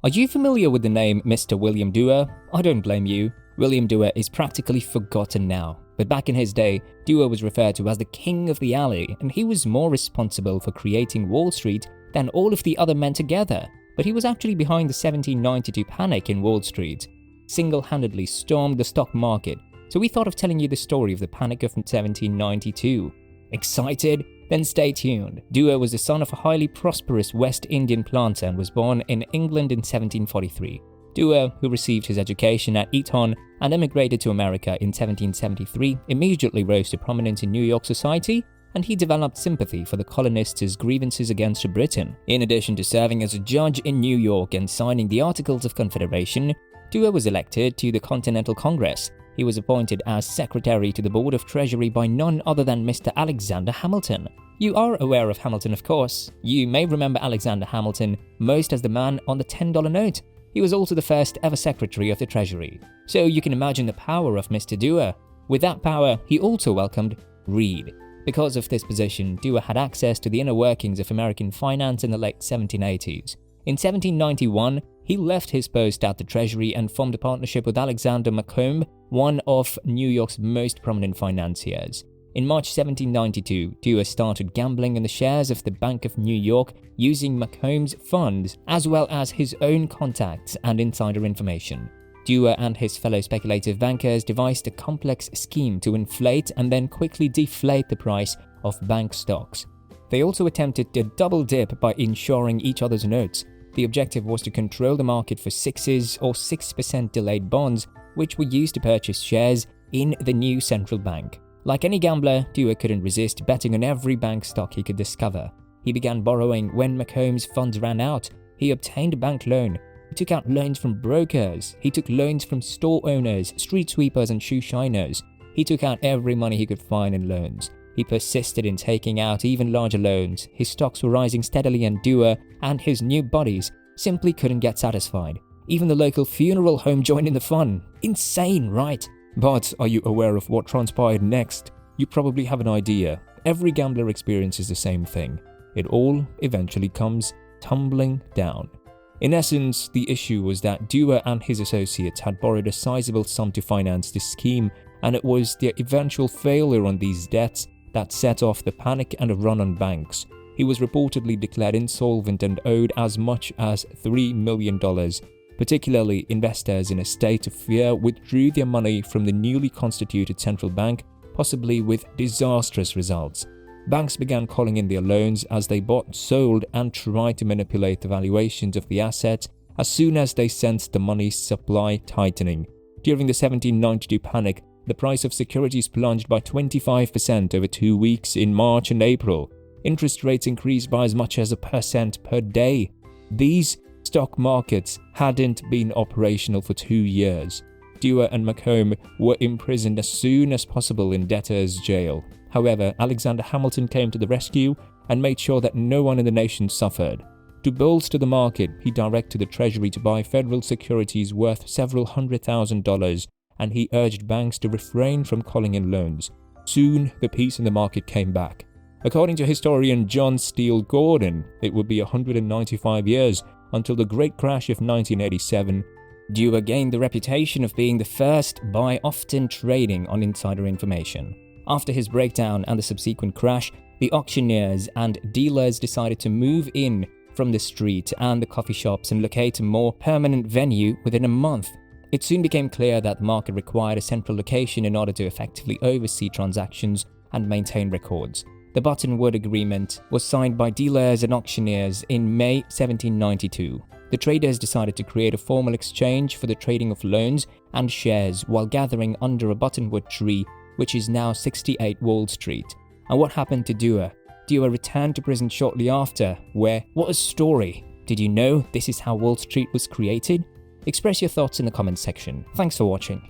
Are you familiar with the name Mr. William Duer? I don't blame you. William Duer is practically forgotten now, but back in his day, Duer was referred to as the king of the alley, and he was more responsible for creating Wall Street than all of the other men together. But he was actually behind the 1792 panic in Wall Street, single-handedly stormed the stock market. So we thought of telling you the story of the panic of 1792. Excited? Then stay tuned. Duer was the son of a highly prosperous West Indian planter and was born in England in 1743. Duer, who received his education at Eton and emigrated to America in 1773, immediately rose to prominence in New York society, and he developed sympathy for the colonists' grievances against Britain. In addition to serving as a judge in New York and signing the Articles of Confederation, Duer was elected to the Continental Congress. He was appointed as secretary to the Board of Treasury by none other than Mr. Alexander Hamilton. You are aware of Hamilton, of course. You may remember Alexander Hamilton most as the man on the $10 note. He was also the first ever secretary of the Treasury. So you can imagine the power of Mr. Duer. With that power, he also welcomed Reed. Because of this position, Duer had access to the inner workings of American finance in the late 1780s. In 1791, he left his post at the Treasury and formed a partnership with Alexander Macomb, one of New York's most prominent financiers. In March 1792, Duer started gambling in the shares of the Bank of New York using Macomb's funds as well as his own contacts and insider information. Duer and his fellow speculative bankers devised a complex scheme to inflate and then quickly deflate the price of bank stocks. They also attempted to double dip by insuring each other's notes. The objective was to control the market for 6s or 6% delayed bonds, which were used to purchase shares in the new central bank. Like any gambler, Duer couldn't resist betting on every bank stock he could discover. He began borrowing when Macomb's funds ran out. He obtained a bank loan. He took out loans from brokers. He took loans from store owners, street sweepers, and shoe shiners. He took out every money he could find in loans. He persisted in taking out even larger loans. His stocks were rising steadily, and Duer and his new buddies simply couldn't get satisfied. Even the local funeral home joined in the fun. Insane, right? But are you aware of what transpired next? You probably have an idea. Every gambler experiences the same thing. It all eventually comes tumbling down. In essence, the issue was that Duer and his associates had borrowed a sizable sum to finance this scheme, and it was their eventual failure on these debts that set off the panic and a run on banks. He was reportedly declared insolvent and owed as much as $3 million. Particularly, investors in a state of fear withdrew their money from the newly constituted central bank, possibly with disastrous results. Banks began calling in their loans as they bought, sold, and tried to manipulate the valuations of the assets as soon as they sensed the money supply tightening. During the 1792 panic, the price of securities plunged by 25% over 2 weeks in March and April. Interest rates increased by as much as 1% per day. These stock markets hadn't been operational for 2 years. Duer and Macomb were imprisoned as soon as possible in debtors' jail. However, Alexander Hamilton came to the rescue and made sure that no one in the nation suffered. To bolster the market, he directed the Treasury to buy federal securities worth several $100,000, and he urged banks to refrain from calling in loans. Soon, the peace in the market came back. According to historian John Steele Gordon, it would be 195 years until the Great Crash of 1987. Duer gained the reputation of being the first by often trading on insider information. After his breakdown and the subsequent crash, the auctioneers and dealers decided to move in from the street and the coffee shops and locate a more permanent venue within a month. It soon became clear that the market required a central location in order to effectively oversee transactions and maintain records. The Buttonwood Agreement was signed by dealers and auctioneers in May 1792. The traders decided to create a formal exchange for the trading of loans and shares while gathering under a buttonwood tree, which is now 68 Wall Street. And what happened to Duer? Duer returned to prison shortly after, where, what a story! Did you know this is how Wall Street was created? Express your thoughts in the comments section. Thanks for watching.